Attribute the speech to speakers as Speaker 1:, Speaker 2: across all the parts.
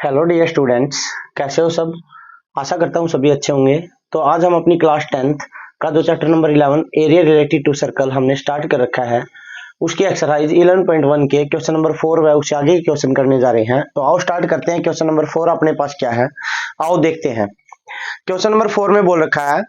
Speaker 1: Hello dear students, कैसे हो सब। आशा करता हूँ सभी अच्छे होंगे। तो आज हम अपनी क्लास 10th का जो chapter number 11 area related to circle हमने स्टार्ट कर रखा है, उसकी एक्सरसाइज 11.1 के क्वेश्चन नंबर 4 व उससे आगे के क्वेश्चन करने जा रहे हैं। तो आओ स्टार्ट करते हैं। क्वेश्चन नंबर 4 अपने पास क्या है, आओ देखते हैं। क्वेश्चन नंबर 4 में बोल रखा है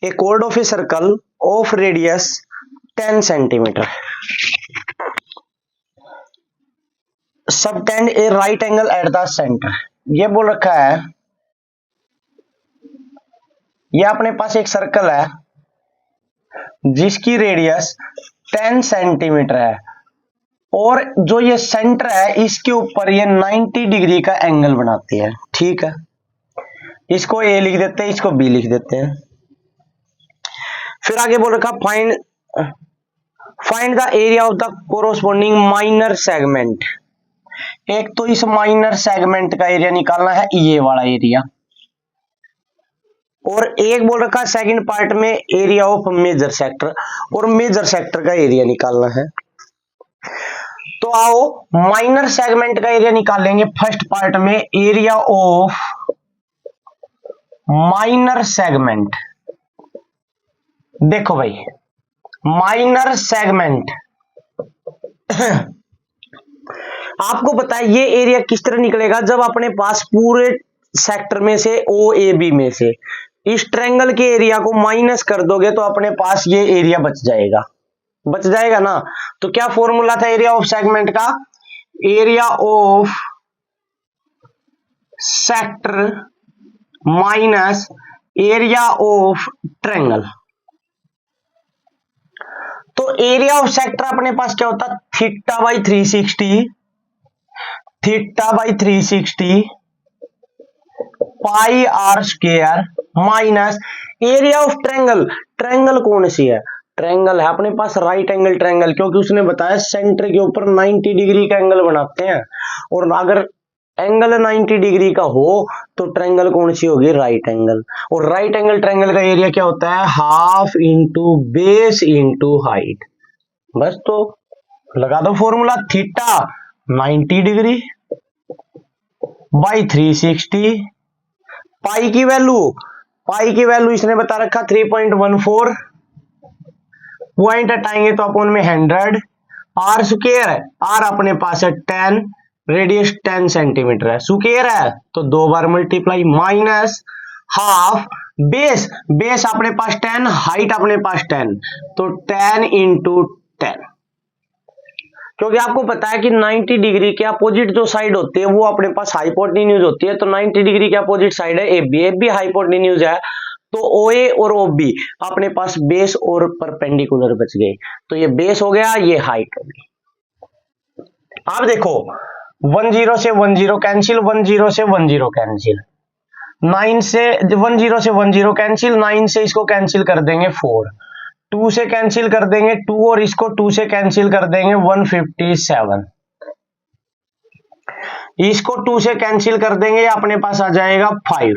Speaker 1: ए कोड of a circle of radius 10 centimetre subtend a right angle at the centre. ये बोल रखा है, ये अपने पास एक सर्कल है जिसकी रेडियस 10 सेंटीमीटर है और जो ये सेंटर है इसके ऊपर ये 90 डिग्री का एंगल बनाती है। ठीक है, इसको ए लिख देते हैं, इसको बी लिख देते हैं। फिर आगे बोल रखा find the area of the corresponding minor segment. एक तो इस माइनर सेगमेंट का एरिया निकालना है, ये वाला एरिया, और एक बोल रखा है सेकंड पार्ट में एरिया ऑफ मेजर सेक्टर, और मेजर सेक्टर का एरिया निकालना है। तो आओ माइनर सेगमेंट का एरिया निकालेंगे। फर्स्ट पार्ट में एरिया ऑफ माइनर सेगमेंट। देखो भाई, माइनर सेगमेंट आपको पता है ये एरिया किस तरह निकलेगा, जब अपने पास पूरे सेक्टर में से ओ ए बी में से इस ट्रायंगल के एरिया को माइनस कर दोगे तो अपने पास ये एरिया बच जाएगा ना। तो क्या फॉर्मूला था एरिया ऑफ सेगमेंट का, area of sector minus area of triangle. तो एरिया ऑफ सेक्टर अपने पास क्या होता है, theta by 360 pi r square minus area of triangle. Triangle कौन सी है, ट्रायंगल है अपने पास राइट एंगल ट्रायंगल, क्योंकि उसने बताया सेंटर के ऊपर 90 डिग्री का एंगल बनाते हैं, और अगर एंगल 90 डिग्री का हो तो ट्रायंगल कौन सी होगी, राइट एंगल। और राइट एंगल ट्रायंगल का एरिया क्या होता है, half into base into height. बस तो लगा दो फॉर्मूला, थीटा 90 डिग्री बाई 360, पाई की वैल्यू इसने बता रखा 3.14, पॉइंट हटाएंगे तो अपन में 100, आर स्क्वायर है, आर अपने पास है 10, रेडियस 10 सेंटीमीटर है, स्क्वायर है तो 2 बार मल्टीप्लाई, माइनस हाफ बेस अपने पास 10, हाइट अपने पास 10, तो 10 इंटू 10। क्योंकि आपको पता है कि 90 डिग्री के अपोजिट जो साइड होती है वो अपने पास हाइपोटेन्यूज होती है। तो 90 डिग्री के अपोजिट साइड है ए बी हाइपोटेन्यूज है, तो ओ ए और ओ बी अपने पास बेस और परपेंडिकुलर बच गए। तो ये बेस हो गया, ये हाइट हो गई। अब देखो 10 से 10 कैंसिल, 10 से 10 कैंसिल, 9 से 10 से 10 कैंसिल, 9 से इसको कैंसिल कर देंगे 4, 2 से कैंसिल कर देंगे 2, और इसको 2 से कैंसिल कर देंगे 157, इसको 2 से कैंसिल कर देंगे, अपने पास आ जाएगा 5।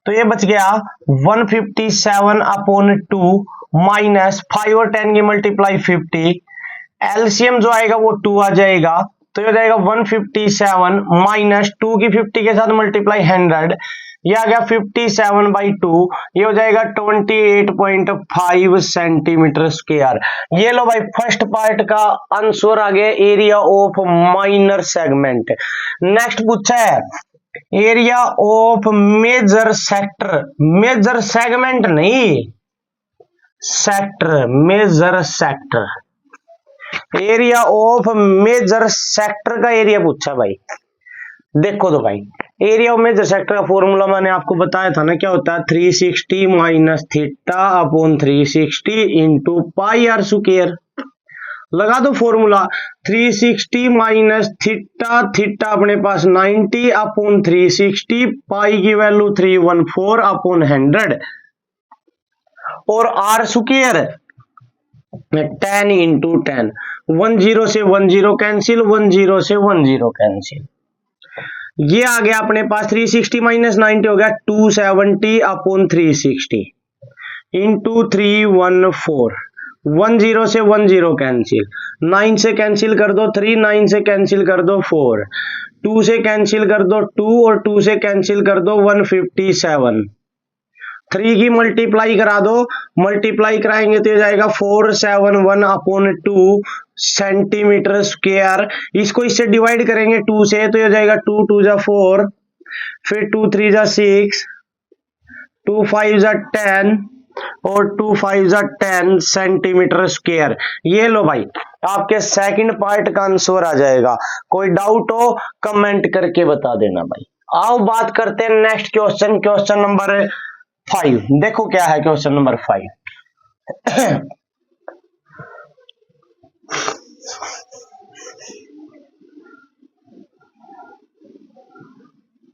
Speaker 1: तो ये बच गया 157 अपॉन 2 माइनस 5 और 10 की मल्टीप्लाई 50, एलसीएम जो आएगा वो 2 आ जाएगा। तो ये हो जाएगा 157 माइनस 2 की 50 के साथ मल्टीप्लाई 100, ये आ गया 57/2, ये हो जाएगा 28.5 सेंटीमीटर स्क्वायर। ये लो भाई, फर्स्ट पार्ट का आंसर आ गया, area of minor segment. Next पूछा है area of major sector, major segment नहीं, sector, major sector, area of major sector का एरिया पूछा भाई। देखो तो भाई, एरिया ऑफ मेजर सेक्टर का फॉर्मूला मैंने आपको बताया था ना, क्या होता है 360 minus theta upon 360 into pi r square. लगा दो फॉर्मूला, 360 माइनस थीटा अपने पास 90 अपॉन 360, पाई की वैल्यू 314 अपॉन 100, और आर स्क्वायर 10 इंटू 10, 10 से 10 कैंसिल, 10 से 10 कैंसिल, ये आ गया अपने पास 360 माइनस 90 हो गया 270 अपॉन 360 इंटू 314, 10 से 10 कैंसिल, 9 से कैंसिल कर दो 3, 9 से कैंसिल कर दो 4, 2 से कैंसिल कर दो 2 और 2 से कैंसिल कर दो 157। 3 की मल्टीप्लाई करा दो, मल्टीप्लाई कराएंगे तो ये जाएगा 471/2 सेंटीमीटर स्क्वायर। इसको इससे डिवाइड करेंगे 2 से तो ये जाएगा 2 2 जा 4, फिर 2 3 जा 6, 2 5 जा 10 और 2 5 जा 10 सेंटीमीटर स्क्वायर। ये लो भाई आपके सेकंड पार्ट का आंसर आ जाएगा। कोई डाउट हो कमेंट करके बता देना भाई। आओ बात करते हैं नेक्स्ट क्वेश्चन, क्वेश्चन नंबर 5। देखो क्या है क्वेश्चन नंबर 5।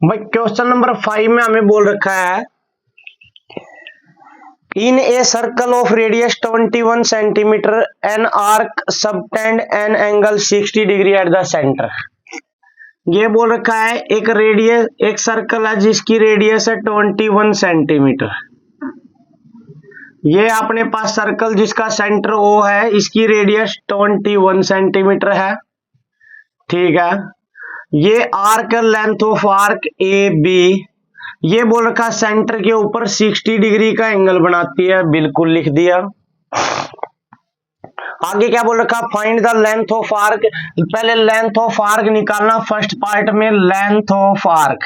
Speaker 1: भाई क्वेश्चन नंबर 5 में हमें बोल रखा है in a circle of radius 21 centimetre an arc subtend an angle 60 degree at the centre. ये बोल रखा है एक रेडियस, एक सर्कल है जिसकी रेडियस है 21 सेंटीमीटर। ये अपने पास सर्कल जिसका सेंटर O है, इसकी रेडियस 21 सेंटीमीटर है, ठीक है। ये arc length of arc A B, ये बोल रखा सेंटर के ऊपर 60 डिग्री का एंगल बनाती है, बिल्कुल लिख दिया। आगे क्या बोल रखा, find the length of arc. पहले लेंथ ऑफ आर्क निकालना, फर्स्ट पार्ट में length of arc,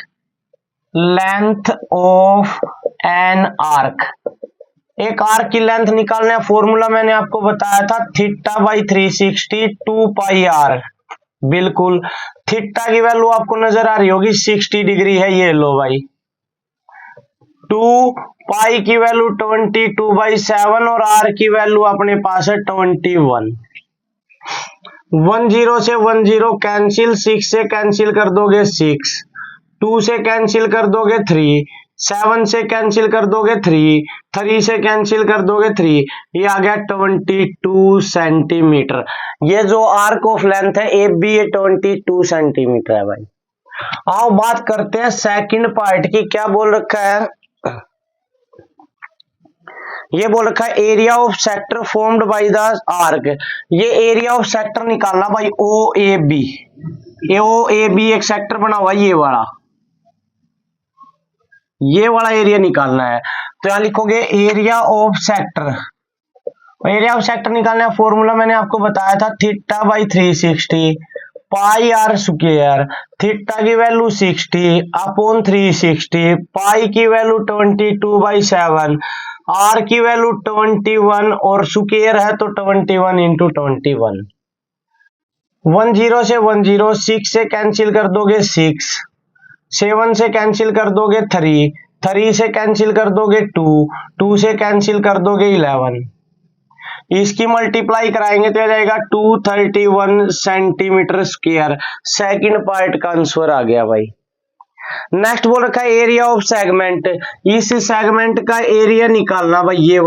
Speaker 1: length of an arc. एक आर्क की लेंथ निकालना है, फॉर्मूला मैंने आपको बताया था θ/360 2 पाई आर। बिल्कुल, थीटा की वैल्यू आपको नजर आ रही होगी 60 डिग्री है, ये लो भाई। 2 पाई की वैल्यू 22/7 और आर की वैल्यू अपने पास है 21। 10 से 10 कैंसिल, 6 से कैंसिल कर दोगे 6, 2 से कैंसिल कर दोगे 3, 7 से कैंसिल कर दोगे 3, 3 से कैंसिल कर दोगे 3, ये आ गया 22 सेंटीमीटर। ये जो आर्क ऑफ लेंथ है ए बी, ये 22 सेंटीमीटर है भाई। आओ बात करते हैं सेकंड पार्ट की। क्या बोल रखा है, ये बोल रखा है area of sector formed by the arc. ये एरिया ऑफ सेक्टर निकालना भाई, O A B. O A B एक सेक्टर बना हुआ ये वाला एरिया निकालना है। तो यहां लिखोगे area of sector. Area of sector निकालना है, फॉर्मूला मैंने आपको बताया था θ/360 पाई आर स्क्वायर। थीटा की वैल्यू 60 अपॉन 360, पाई की वैल्यू 22/7, आर की वैल्यू 21 और स्क्वायर है तो 21 इंटू 21। 10 से 10, 6 से कैंसिल कर दोगे 6, 7 से कैंसिल कर दोगे 3, 3 से कैंसिल कर दोगे 2, 2 से कैंसिल कर दोगे 11। इसकी मल्टीप्लाई कराएंगे तो आ जाएगा 231 सेंटीमीटर स्क्वायर। सेकंड पार्ट का आंसर आ गया भाई। नेक्स्ट बोल रखा है एरिया ऑफ सेगमेंट। इस सेगमेंट का एरिया निकालना भाई, ये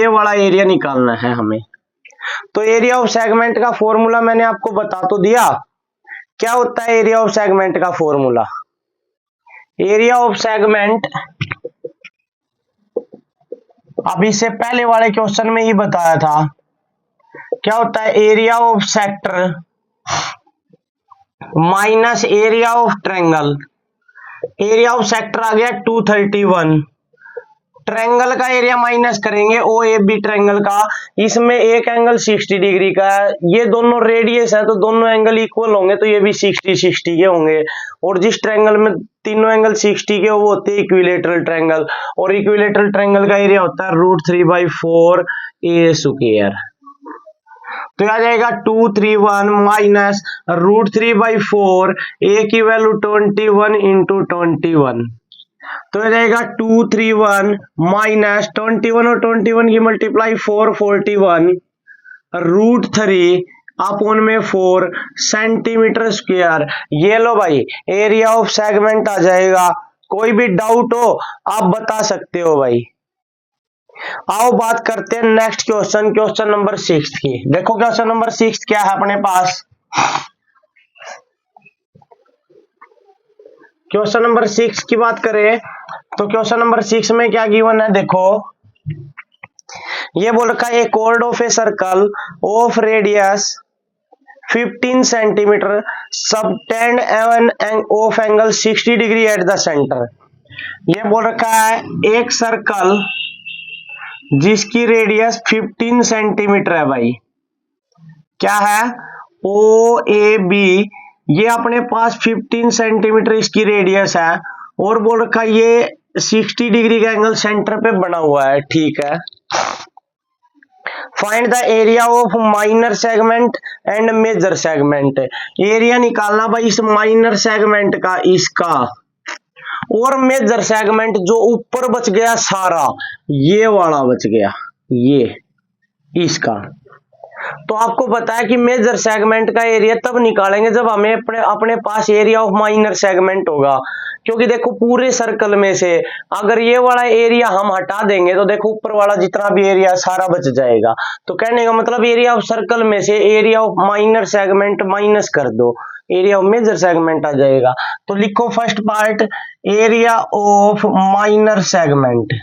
Speaker 1: वाला एरिया निकालना है हमें। तो एरिया ऑफ सेगमेंट का फॉर्मूला मैंने आपको बता तो दिया। क्या होता है एरिया ऑफ सेगमेंट का फॉर्मूला? एरिया ऑफ सेगमेंट अब इससे पहले वाले क्वेश्चन में ही बताया था। क्या होता है area of sector minus area of triangle. Area of sector आ गया 231, ट्रायंगल का एरिया माइनस करेंगे ओ ए बी ट्रायंगल का। इसमें एक एंगल 60 डिग्री का है, ये दोनों रेडियस है तो दोनों एंगल इक्वल होंगे तो ये भी 60 के होंगे। और जिस ट्रायंगल में तीनों एंगल 60 के वो होते हैं इक्विलेटरल ट्रायंगल, और इक्विलेटरल ट्रायंगल का एरिया होता है √3/4 ए स्क्वायर। तो आ जाएगा 231 माइनस √3/4, ए की वैल्यू 21 इंटू 21। तो आ जाएगा 231 माइनस 21 और 21 की मल्टीप्लाई 441 √3 अपॉन में 4 सेंटीमीटर स्क्वायर। ये लो भाई एरिया ऑफ सेगमेंट आ जाएगा। कोई भी डाउट हो आप बता सकते हो भाई। आओ बात करते हैं नेक्स्ट क्वेश्चन, क्वेश्चन नंबर 6 की। देखो क्वेश्चन नंबर 6 क्या है अपने पास। क्वेश्चन नंबर 6 की बात करें तो क्वेश्चन नंबर 6 में क्या गिवन है, देखो ये बोल रखा है a chord of a circle of radius 15 centimetre, subtend an of angle 60 degree at the centre. ये बोल रखा है एक सर्कल जिसकी रेडियस 15 सेंटीमीटर है भाई, क्या है, ओ ए बी, ये अपने पास 15 सेंटीमीटर इसकी रेडियस है, और बोल रखा है ये 60 डिग्री का एंगल सेंटर पे बना हुआ है, ठीक है। Find the area of minor segment and major segment, area निकालना भाई इस माइनर सेगमेंट का, इसका, और मेजर सेगमेंट जो ऊपर बच गया सारा, ये वाला बच गया, ये इसका। तो आपको पता है कि मेजर सेगमेंट का एरिया तब निकालेंगे जब हमें अपने पास एरिया ऑफ माइनर सेगमेंट होगा, क्योंकि देखो पूरे सर्कल में से अगर ये वाला एरिया हम हटा देंगे तो देखो ऊपर वाला जितना भी एरिया सारा बच जाएगा। तो कहने का मतलब एरिया ऑफ सर्कल में से area of minor segment minus कर दो, एरिया ऑफ मेजर सेगमेंट आ जाएगा। तो लिखो first part area of minor segment,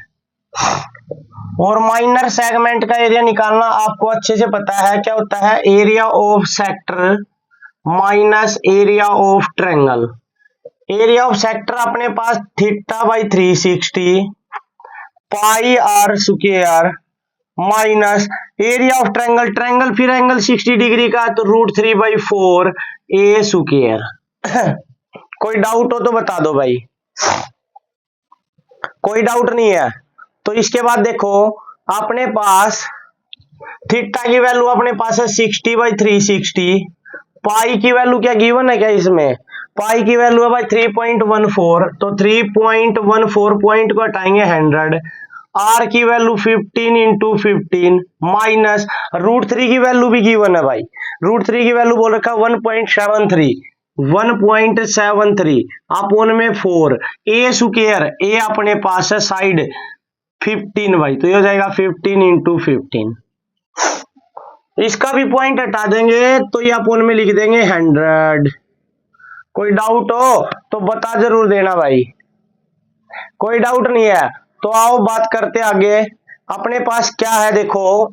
Speaker 1: और माइनर सेगमेंट का एरिया निकालना आपको अच्छे से पता है क्या होता है, area of sector minus area of triangle. Area of sector अपने पास theta by 360 pi r square minus area of triangle, triangle फिर एंगल 60 डिग्री का तो √3/4 ए स्क्वायर। कोई डाउट हो तो बता दो भाई, कोई डाउट नहीं है। तो इसके बाद देखो अपने पास थीटा की वैल्यू अपने पास है 60/360, पाई की वैल्यू क्या गिवन है क्या इसमें, पाई की वैल्यू है भाई 3.14, तो 3.14 पॉइंट को हटाएंगे 100, आर की वैल्यू 15 इंटू 15 माइनस √3 की वैल्यू भी गिवन है भाई, √3 की वैल्यू बोल रखा 1.73 अपोन में 4 ए स्क्वायर, ए अपने पास है साइड 15 भाई, तो ये हो जाएगा 15 इंटू 15, इसका भी पॉइंट हटा देंगे तो ये अपोन में लिख देंगे 100। कोई डाउट हो तो बता जरूर देना भाई, कोई डाउट नहीं है तो आओ बात करते आगे। अपने पास क्या है देखो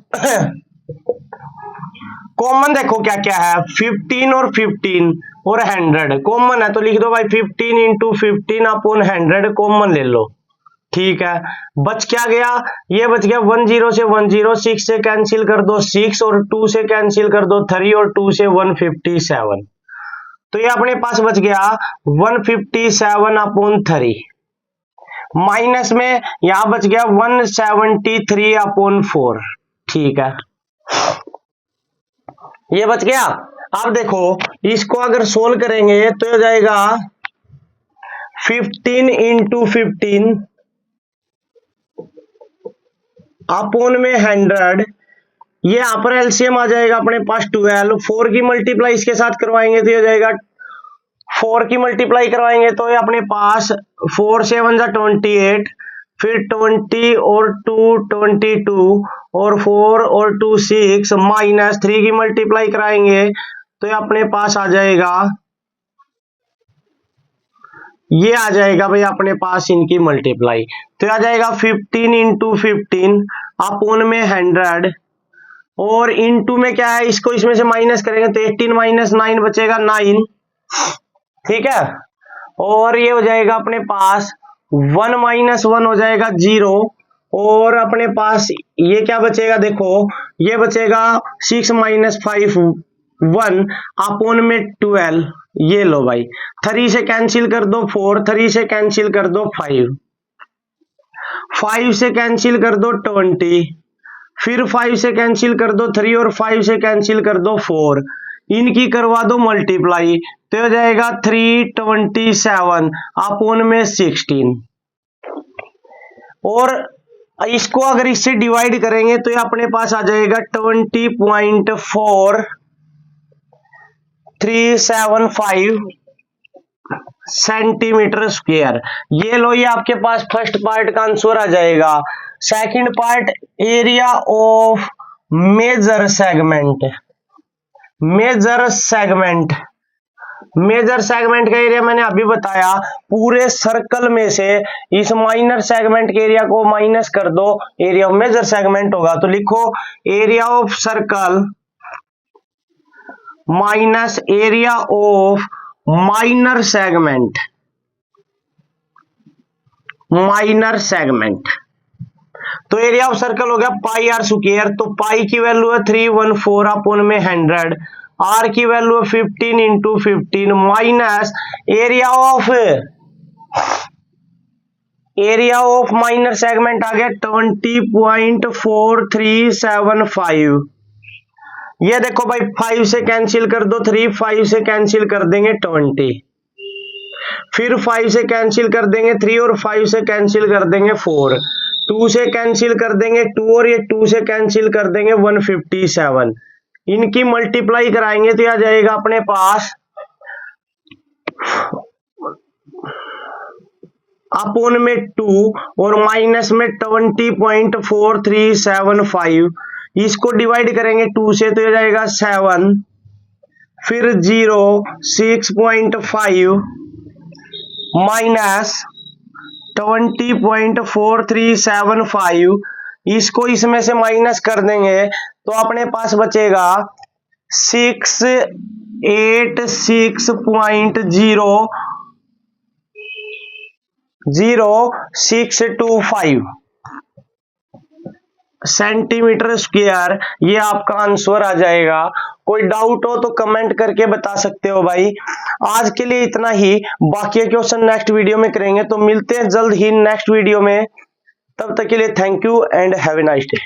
Speaker 1: कॉमन देखो क्या क्या है, 15 और 15 और 100 कॉमन है, तो लिख दो भाई 15 इंटू 15 अपॉन 100 कॉमन ले लो, ठीक है। बच क्या गया, ये बच गया 10 से 10, 6 से कैंसिल कर दो 6, और 2 से कैंसिल कर दो 3, और 2 से 157, तो ये अपने पास बच गया 157 अपॉन 3, माइनस में यहां बच गया 173 अपॉन 4, ठीक है, ये बच गया। अब देखो इसको अगर सोल्व करेंगे तो हो जाएगा 15 इंटू 15 अपॉन में 100, ये यहां पर एलसीएम आ जाएगा अपने पास 12, 4 की मल्टीप्लाई इसके साथ करवाएंगे तो ये हो जाएगा 4 की मल्टीप्लाई करवाएंगे तो ये अपने पास 4 से 1 28, फिर 20 और 2 22, और 4 और 2 6, माइनस 3 की मल्टीप्लाई कराएंगे तो ये अपने पास आ जाएगा, ये आ जाएगा भाई अपने पास इनकी मल्टीप्लाई, तो आ जाएगा 15 इंटू 15 अपॉन में 100, और इंटू में क्या है, इसको इसमें से माइनस करेंगे तो 18 माइनस 9 बचेगा 9, ठीक है, और ये हो जाएगा अपने पास 1 माइनस 1 हो जाएगा 0, और अपने पास ये क्या बचेगा देखो, ये बचेगा 6 माइनस 5 1 अपॉन में 12, ये लो भाई 3 से कैंसिल कर दो 4, 3 से कैंसिल कर दो 5, 5 से कैंसिल कर दो 20, फिर 5 से कैंसिल कर दो 3, और 5 से कैंसिल कर दो 4, इनकी करवा दो मल्टीप्लाई तो हो जाएगा 327 अपॉन में 16, और इसको अगर इससे डिवाइड करेंगे तो ये अपने पास आ जाएगा 20.4375 सेंटीमीटर स्क्वायर। ये लो, ये आपके पास फर्स्ट पार्ट का आंसर आ जाएगा। Second part area of major segment, major segment, major segment का एरिया मैंने अभी बताया, पूरे सर्कल में से इस माइनर सेगमेंट के एरिया को माइनस कर दो, एरिया ऑफ मेजर सेगमेंट होगा। तो लिखो area of circle minus area of minor segment, minor segment. तो एरिया ऑफ सर्कल हो गया पाई आर स्क्वायर, तो पाई की वैल्यू है 314 अपॉन में 100, आर की वैल्यू है 15 into 15 minus area of minor segment आ गया 20.4375। ये देखो भाई 5 से कैंसिल कर दो 3, 5 से कैंसिल कर देंगे 20, फिर 5 से कैंसिल कर देंगे 3 और 5 से कैंसिल कर देंगे 4, 2 से कैंसिल कर देंगे 2 और ये 2 से कैंसिल कर देंगे 157। इनकी मल्टीप्लाई कराएंगे तो आ जाएगा अपने पास अपोन में 2 और माइनस में 20.4375। इसको डिवाइड करेंगे 2 से तो आ जाएगा 7, फिर 0 6.5 माइनस 20.4375। इसको इसमें से माइनस कर देंगे तो अपने पास बचेगा 686.0625 सेंटीमीटर स्क्वायर। ये आपका आंसर आ जाएगा। कोई डाउट हो तो कमेंट करके बता सकते हो भाई। आज के लिए इतना ही, बाकी क्वेश्चन नेक्स्ट वीडियो में करेंगे। तो मिलते हैं जल्द ही नेक्स्ट वीडियो में, तब तक के लिए thank you and have a nice day.